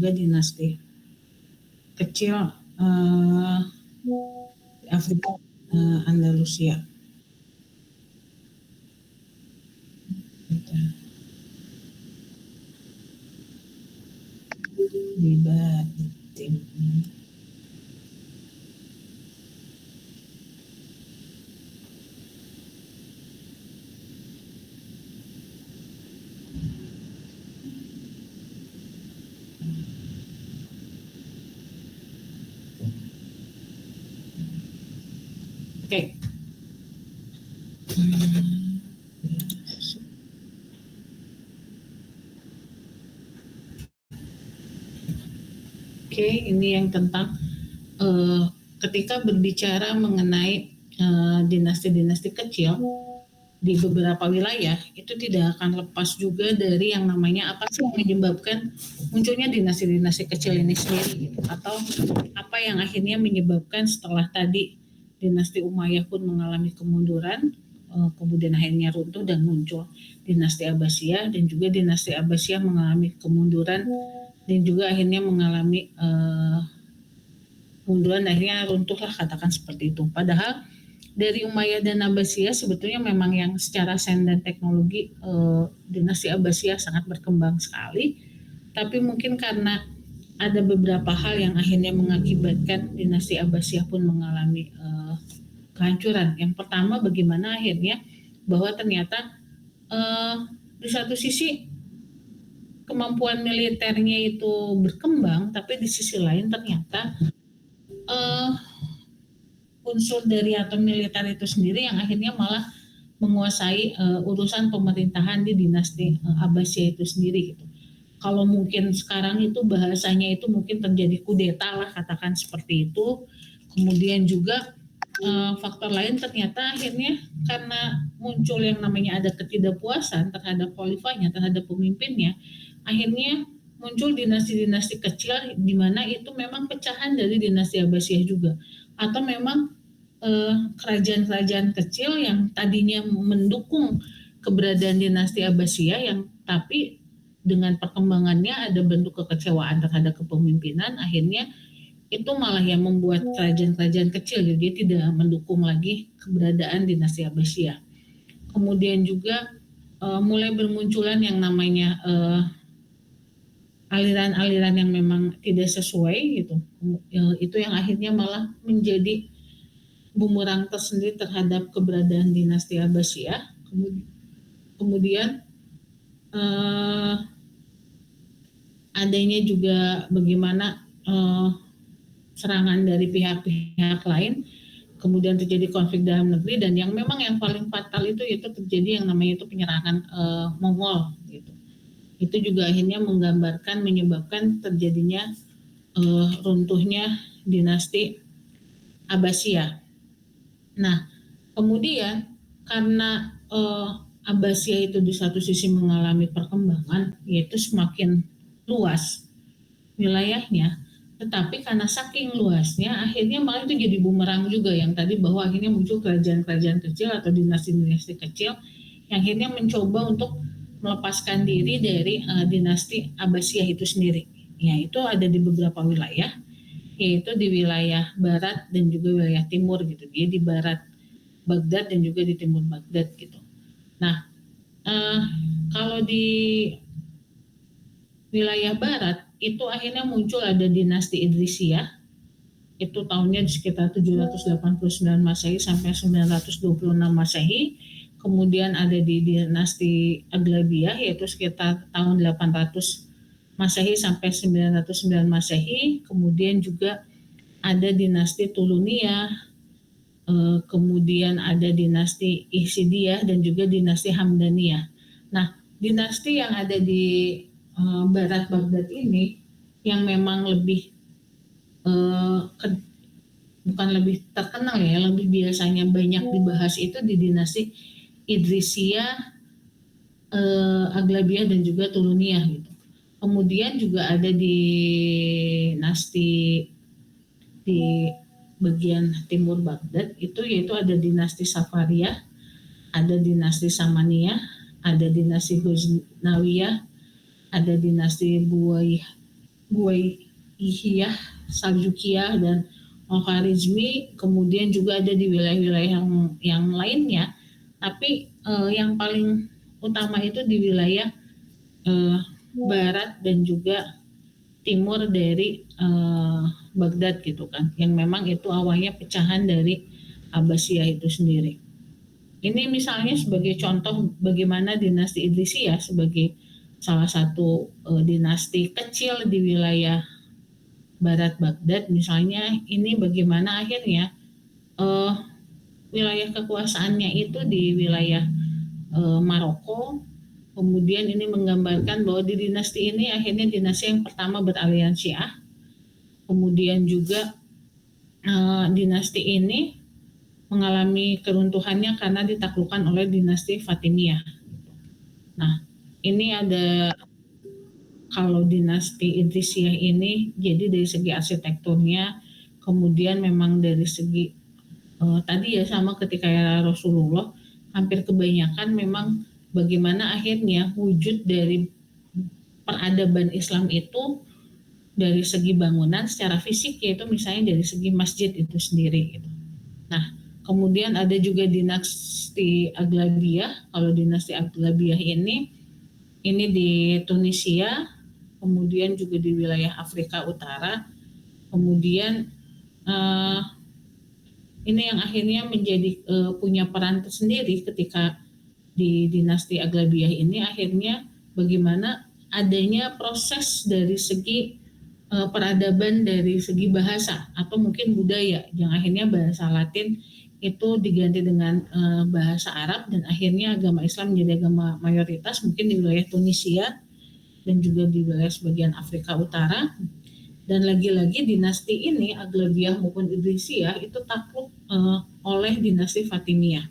juga dinasti kecil Afrika Andalusia. Libat tim. Oke. Oke, ini yang tentang ketika berbicara mengenai dinasti-dinasti kecil di beberapa wilayah, itu tidak akan lepas juga dari yang namanya apa sih yang menyebabkan munculnya dinasti-dinasti kecil ini sendiri, gitu. Atau apa yang akhirnya menyebabkan setelah tadi dinasti Umayyah pun mengalami kemunduran, kemudian akhirnya runtuh dan muncul dinasti Abbasiyah, dan juga dinasti Abbasiyah mengalami kemunduran dan juga akhirnya mengalami munduran, akhirnya runtuhlah, katakan seperti itu. Padahal dari Umayyah dan Abbasiyah sebetulnya memang yang secara sains dan teknologi dinasti Abbasiyah sangat berkembang sekali, tapi mungkin karena ada beberapa hal yang akhirnya mengakibatkan dinasti Abbasiyah pun mengalami kehancuran. Yang pertama, bagaimana akhirnya bahwa ternyata di satu sisi kemampuan militernya itu berkembang, tapi di sisi lain ternyata unsur dari atau militer itu sendiri yang akhirnya malah menguasai urusan pemerintahan di dinasti Abbasiyah itu sendiri, gitu. Kalau mungkin sekarang itu bahasanya itu mungkin terjadi kudeta lah, katakan seperti itu. Kemudian juga faktor lain ternyata akhirnya karena muncul yang namanya ada ketidakpuasan terhadap khalifahnya, terhadap pemimpinnya, akhirnya muncul dinasti-dinasti kecil di mana itu memang pecahan dari dinasti Abbasiyah juga, atau memang kerajaan-kerajaan kecil yang tadinya mendukung keberadaan dinasti Abbasiyah, yang tapi dengan perkembangannya ada bentuk kekecewaan terhadap kepemimpinan, akhirnya itu malah yang membuat kerajaan-kerajaan kecil jadi tidak mendukung lagi keberadaan dinasti Abbasiyah. Kemudian juga mulai bermunculan yang namanya aliran-aliran yang memang tidak sesuai, gitu. Itu yang akhirnya malah menjadi bumerang tersendiri terhadap keberadaan dinasti Abbasiyah. Kemudian adanya juga bagaimana serangan dari pihak-pihak lain, kemudian terjadi konflik dalam negeri, dan yang memang yang paling fatal itu terjadi yang namanya itu penyerangan Mongol, gitu. Itu juga akhirnya menggambarkan, menyebabkan terjadinya runtuhnya dinasti Abbasiyah. Nah, kemudian karena Abbasiyah itu di satu sisi mengalami perkembangan, yaitu semakin luas wilayahnya, tetapi karena saking luasnya akhirnya malah itu jadi bumerang juga yang tadi, bahwa akhirnya muncul kerajaan-kerajaan kecil atau dinasti-dinasti kecil yang akhirnya mencoba untuk melepaskan diri dari dinasti Abbasiyah itu sendiri. Ya, itu ada di beberapa wilayah, yaitu di wilayah barat dan juga wilayah timur, gitu. Dia di barat Baghdad dan juga di timur Baghdad, gitu. Nah, kalau di wilayah barat itu akhirnya muncul ada dinasti Idrisiyah, itu tahunnya sekitar 789 Masehi sampai 926 Masehi. Kemudian ada di dinasti Aglabiyah, yaitu sekitar tahun 800 Masehi sampai 909 Masehi. Kemudian juga ada dinasti Tuluniyah, kemudian ada dinasti Ihsidiyah dan juga dinasti Hamdaniyah. Nah, dinasti yang ada di barat Baghdad ini yang memang lebih bukan lebih terkenal ya, lebih biasanya banyak dibahas itu di dinasti Idrisiyah, Aglabiyah dan juga Tuluniyah, gitu. Kemudian juga ada di dinasti di bagian timur Baghdad itu, yaitu ada dinasti Safariyah, ada dinasti Samaniyah, ada dinasti Ghaznawiyah, ada dinasti Buwaihiyah, Saljukiyah, dan Al-Kharizmi, kemudian juga ada di wilayah-wilayah yang lainnya, tapi yang paling utama itu di wilayah barat dan juga timur dari Baghdad gitu kan, yang memang itu awalnya pecahan dari Abbasiyah itu sendiri. Ini misalnya sebagai contoh bagaimana dinasti Idrisiyah sebagai salah satu dinasti kecil di wilayah barat Baghdad misalnya, ini bagaimana akhirnya eh, wilayah kekuasaannya itu di wilayah Maroko. Kemudian ini menggambarkan bahwa di dinasti ini akhirnya dinasti yang pertama beraliansi Syiah. Kemudian juga dinasti ini mengalami keruntuhannya karena ditaklukkan oleh dinasti Fatimiyah. Nah, ini ada kalau dinasti Idrisiyah ini jadi dari segi arsitekturnya, kemudian memang dari segi tadi ya sama ketika era Rasulullah, hampir kebanyakan memang bagaimana akhirnya wujud dari peradaban Islam itu dari segi bangunan secara fisik, yaitu misalnya dari segi masjid itu sendiri gitu. Nah, kemudian ada juga dinasti Aglabiyah. Kalau dinasti Aglabiyah ini di Tunisia, kemudian juga di wilayah Afrika Utara. Kemudian ini yang akhirnya menjadi punya peran tersendiri ketika di dinasti Aglabiyah ini akhirnya bagaimana adanya proses dari segi peradaban dari segi bahasa atau mungkin budaya yang akhirnya bahasa Latin itu diganti dengan bahasa Arab dan akhirnya agama Islam menjadi agama mayoritas mungkin di wilayah Tunisia dan juga di wilayah sebagian Afrika Utara. Dan lagi-lagi dinasti ini Aglabiyah maupun Idrisiyah itu takluk oleh dinasti Fatimiyah.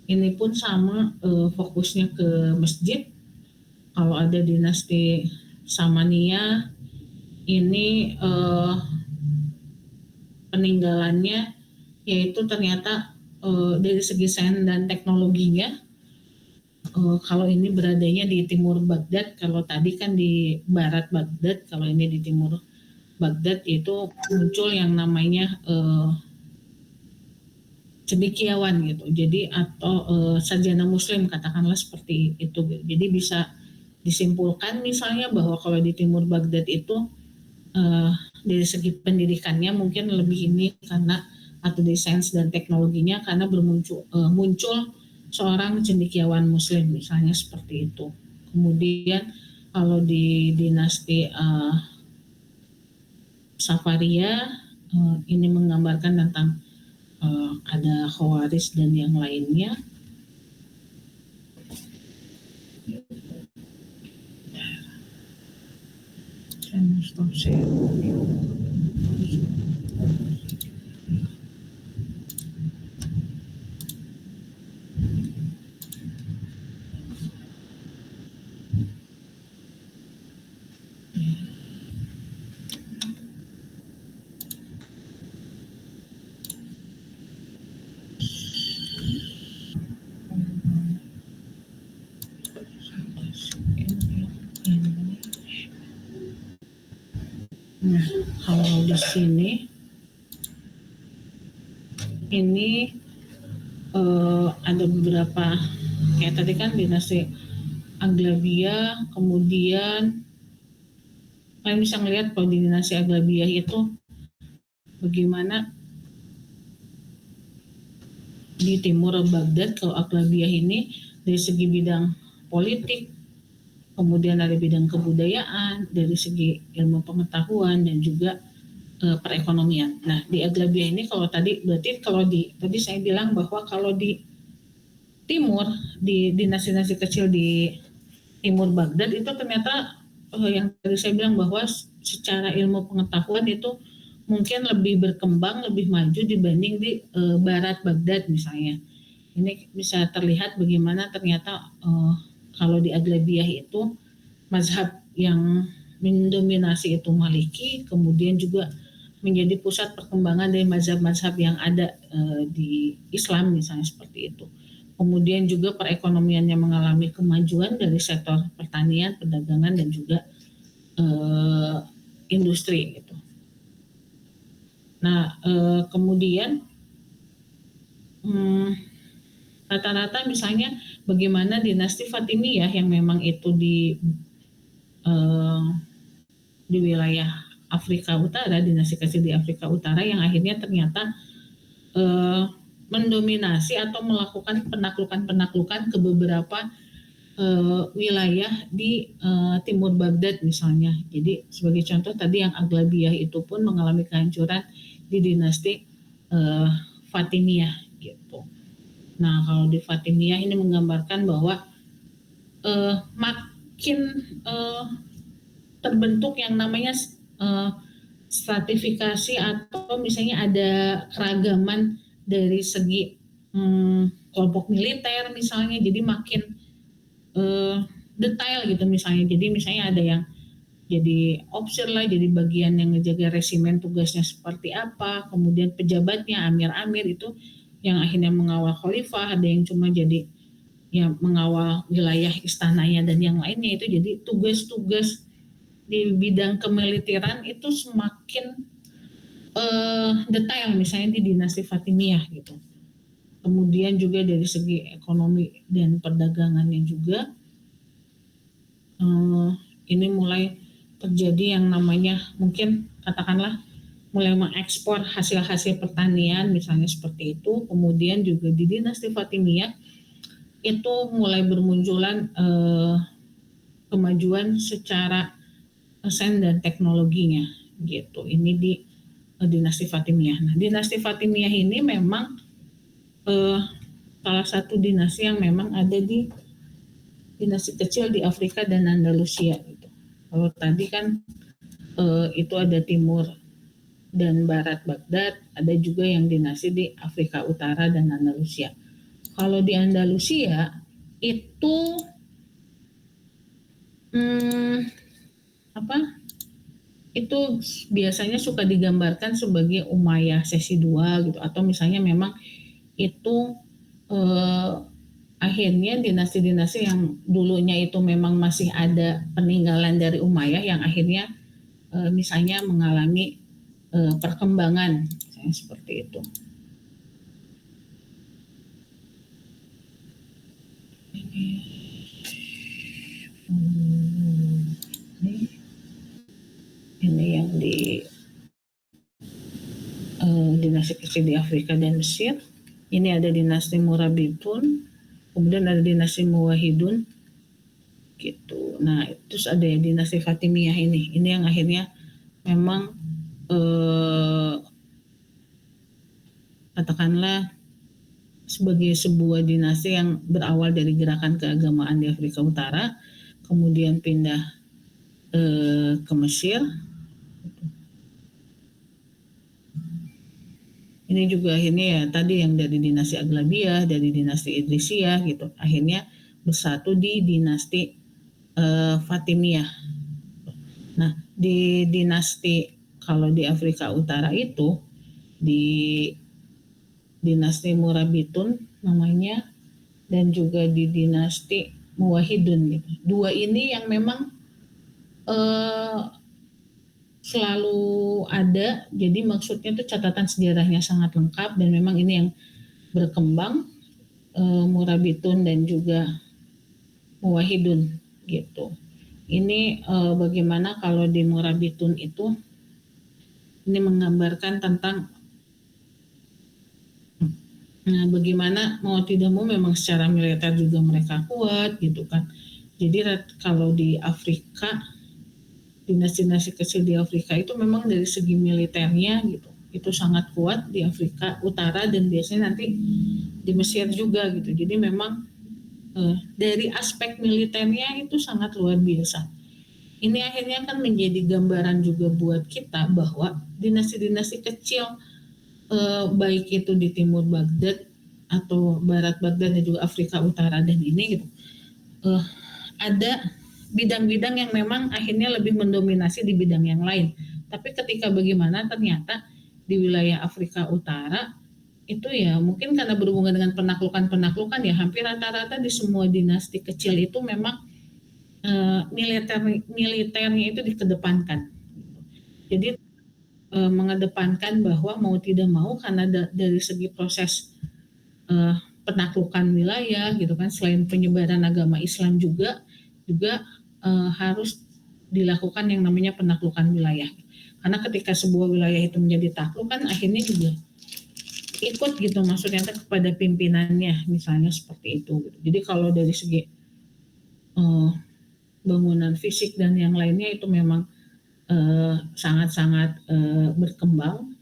Ini pun sama fokusnya ke masjid. Kalau ada dinasti Samaniyah ini peninggalannya yaitu ternyata dari segi sains dan teknologinya kalau ini beradanya di timur Baghdad, kalau tadi kan di barat Baghdad, kalau ini di timur Baghdad itu muncul yang namanya cendekiawan gitu. Jadi atau sarjana muslim katakanlah seperti itu. Jadi bisa disimpulkan misalnya bahwa kalau di timur Baghdad itu dari segi pendidikannya mungkin lebih ini karena atau di sains dan teknologinya karena muncul seorang cendekiawan muslim misalnya seperti itu. Kemudian kalau di dinasti Safaria ini menggambarkan tentang ada Khawaris dan yang lainnya. Nah, kalau di sini ini ada beberapa kayak tadi kan dinasti Aglabiyah, kemudian kalian bisa melihat kalau di dinasti Aglabiyah itu bagaimana di timur Baghdad. Kalau Aglabiyah ini dari segi bidang politik, kemudian dari bidang kebudayaan, dari segi ilmu pengetahuan dan juga perekonomian. Nah, di Aglabiyah ini kalau tadi berarti kalau tadi saya bilang bahwa kalau di timur di dinasti-dinasti kecil di timur Baghdad itu ternyata yang tadi saya bilang bahwa secara ilmu pengetahuan itu mungkin lebih berkembang, lebih maju dibanding di barat Baghdad misalnya. Ini bisa terlihat bagaimana ternyata kalau di Aglabiyah itu mazhab yang mendominasi itu Maliki, kemudian juga menjadi pusat perkembangan dari mazhab-mazhab yang ada di Islam misalnya seperti itu. Kemudian juga perekonomiannya mengalami kemajuan dari sektor pertanian, perdagangan dan juga eh, industri gitu. Nah, kemudian rata-rata misalnya bagaimana dinasti Fatimiyah yang memang itu eh, di wilayah Afrika Utara, dinasti kecil di Afrika Utara yang akhirnya ternyata eh, mendominasi atau melakukan penaklukan-penaklukan ke beberapa wilayah di timur Baghdad misalnya. Jadi sebagai contoh tadi yang Aglabiyah itu pun mengalami kehancuran di dinasti uh, Fatimiyah gitu. Nah kalau di Fatimiyah ini menggambarkan bahwa makin terbentuk yang namanya stratifikasi atau misalnya ada keragaman dari segi kelompok militer misalnya, jadi makin detail gitu misalnya. Jadi misalnya ada yang jadi opsir lah, jadi bagian yang ngejaga resimen tugasnya seperti apa, kemudian pejabatnya amir-amir itu yang akhirnya mengawal khalifah, ada yang cuma jadi ya mengawal wilayah istananya dan yang lainnya itu. Jadi tugas-tugas di bidang kemiliteran itu semakin detail misalnya di dinasti Fatimiyah gitu. Kemudian juga dari segi ekonomi dan perdagangannya juga ini mulai terjadi yang namanya mungkin katakanlah mulai mengekspor hasil-hasil pertanian misalnya seperti itu. Kemudian juga di dinasti Fatimiyah itu mulai bermunculan kemajuan secara sains dan teknologinya gitu. Ini di dinasti Fatimiyah. Nah, dinasti Fatimiyah ini memang salah satu dinasti yang memang ada di dinasti kecil di Afrika dan Andalusia gitu. Kalau tadi kan itu ada timur dan barat Baghdad, ada juga yang dinasti di Afrika Utara dan Andalusia. Kalau di Andalusia itu itu biasanya suka digambarkan sebagai Umayyah sesi 2 gitu, atau misalnya memang itu akhirnya dinasti-dinasti yang dulunya itu memang masih ada peninggalan dari Umayyah yang akhirnya misalnya mengalami perkembangan misalnya seperti itu. Ini yang di dinasti kecil di Afrika dan Mesir. Ini ada dinasti Murabitun, kemudian ada dinasti Muwahhidun gitu. Nah, terus ada dinasti Fatimiyah ini. Ini yang akhirnya memang katakanlah sebagai sebuah dinasti yang berawal dari gerakan keagamaan di Afrika Utara, kemudian pindah ke Mesir. Ini juga akhirnya ya tadi yang dari dinasti Aglabiyah, dari dinasti Idrisiyah gitu, akhirnya bersatu di dinasti Fatimiyah. Nah, di dinasti kalau di Afrika Utara itu di dinasti Murabitun namanya, dan juga di dinasti Muwahhidun gitu. Dua ini yang memang selalu ada, jadi maksudnya itu catatan sejarahnya sangat lengkap dan memang ini yang berkembang Murabitun dan juga Muwahhidun gitu. Ini bagaimana kalau di Murabitun itu ini menggambarkan tentang bagaimana mau tidak mau memang secara militer juga mereka kuat gitu kan. Jadi kalau di Afrika, dinasti-dinasti kecil di Afrika itu memang dari segi militernya gitu itu sangat kuat di Afrika Utara dan biasanya nanti di Mesir juga gitu. Jadi memang dari aspek militernya itu sangat luar biasa. Ini akhirnya kan menjadi gambaran juga buat kita bahwa dinasti-dinasti kecil baik itu di timur Baghdad atau barat Baghdad dan juga Afrika Utara dan ini gitu ada bidang-bidang yang memang akhirnya lebih mendominasi di bidang yang lain. Tapi ketika bagaimana ternyata di wilayah Afrika Utara itu ya mungkin karena berhubungan dengan penaklukan-penaklukan ya hampir rata-rata di semua dinasti kecil itu memang militernya itu dikedepankan. Jadi mengedepankan bahwa mau tidak mau karena dari segi proses penaklukan wilayah gitu kan, selain penyebaran agama Islam juga harus dilakukan yang namanya penaklukan wilayah. Karena ketika sebuah wilayah itu menjadi takluk kan akhirnya juga ikut gitu, maksudnya kepada pimpinannya misalnya seperti itu. Gitu. Jadi kalau dari segi bangunan fisik dan yang lainnya itu memang sangat-sangat berkembang,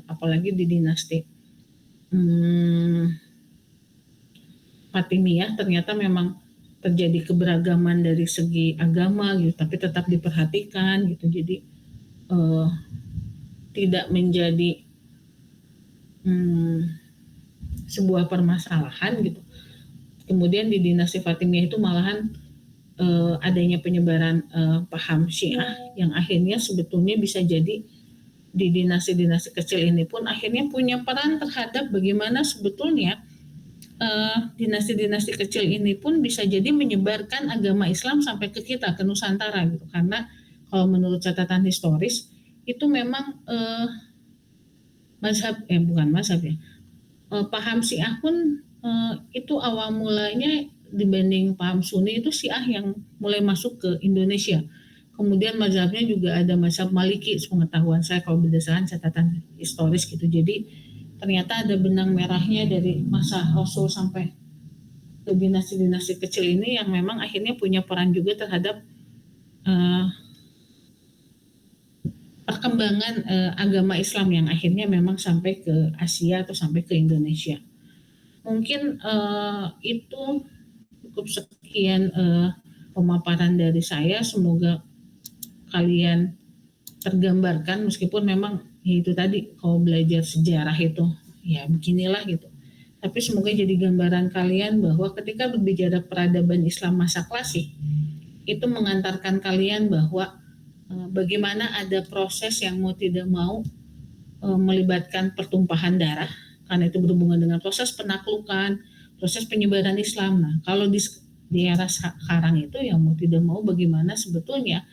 apalagi di dinasti Fatimiyah ternyata memang terjadi keberagaman dari segi agama gitu, tapi tetap diperhatikan gitu. Jadi tidak menjadi sebuah permasalahan gitu. Kemudian di dinasti Fatimiyah itu malahan adanya penyebaran paham Syiah yang akhirnya sebetulnya bisa jadi di dinasti-dinasti kecil ini pun akhirnya punya peran terhadap bagaimana sebetulnya dinasti-dinasti kecil ini pun bisa jadi menyebarkan agama Islam sampai ke kita, ke Nusantara gitu. Karena kalau menurut catatan historis itu memang paham Syiah pun itu awal mulanya dibanding paham Sunni itu Syiah yang mulai masuk ke Indonesia. Kemudian mazhabnya juga ada mazhab Maliki, sepengetahuan saya kalau berdasarkan catatan historis gitu. Jadi ternyata ada benang merahnya dari masa Rasul sampai ke dinasti-dinasti kecil ini yang memang akhirnya punya peran juga terhadap perkembangan agama Islam yang akhirnya memang sampai ke Asia atau sampai ke Indonesia. Mungkin itu cukup sekian pemaparan dari saya. Semoga kalian tergambarkan, meskipun memang ya itu tadi kalau belajar sejarah itu ya beginilah gitu. Tapi semoga jadi gambaran kalian bahwa ketika berbicara peradaban Islam masa klasik itu mengantarkan kalian bahwa bagaimana ada proses yang mau tidak mau melibatkan pertumpahan darah, karena itu berhubungan dengan proses penaklukan, proses penyebaran Islam. Nah, kalau di era sekarang itu yang mau tidak mau bagaimana sebetulnya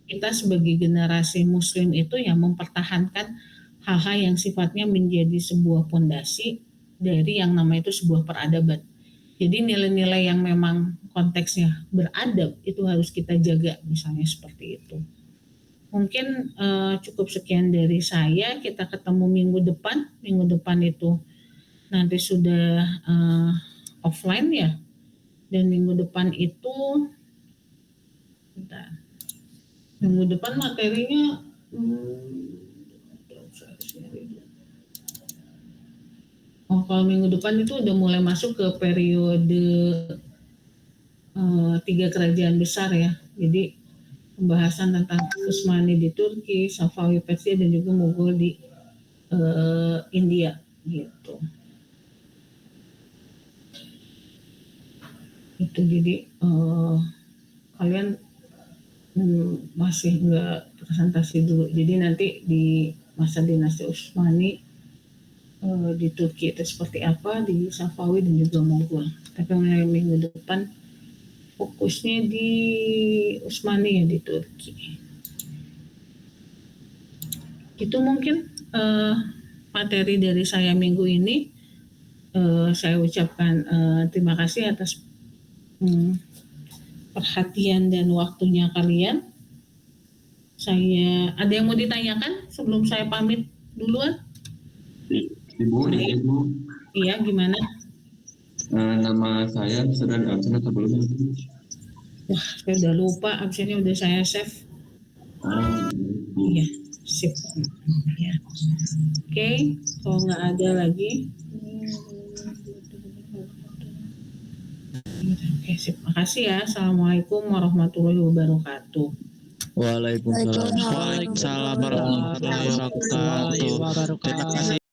kita sebagai generasi Muslim itu yang mempertahankan hal-hal yang sifatnya menjadi sebuah fondasi dari yang namanya itu sebuah peradaban. Jadi nilai-nilai yang memang konteksnya beradab itu harus kita jaga, misalnya seperti itu. Mungkin cukup sekian dari saya. Kita ketemu minggu depan. Minggu depan itu nanti sudah offline ya. Dan minggu depan itu minggu depan materinya kalau minggu depan itu udah mulai masuk ke periode 3 kerajaan besar ya. Jadi pembahasan tentang Utsmani di Turki, Safawi Persia dan juga Mughal di India gitu. Itu jadi kalian masih nggak presentasi dulu. Jadi nanti di masa dinasti Utsmani di Turki itu seperti apa, di Safawi dan juga Mughal. Tapi mulai minggu depan fokusnya di Utsmani ya, di Turki. Itu mungkin materi dari saya minggu ini. Saya ucapkan terima kasih atas perhatian dan waktunya kalian. Ada yang mau ditanyakan sebelum saya pamit duluan? Ibu. Iya, gimana? Nama saya sudah diabsen atau belum? Wah, saya udah lupa, absennya udah saya save. Iya, sip. Ya. Oke, kalau nggak ada lagi. Oke, sip. Makasih ya. Assalamualaikum warahmatullahi wabarakatuh. Waalaikumsalam warahmatullahi wabarakatuh. Terima kasih.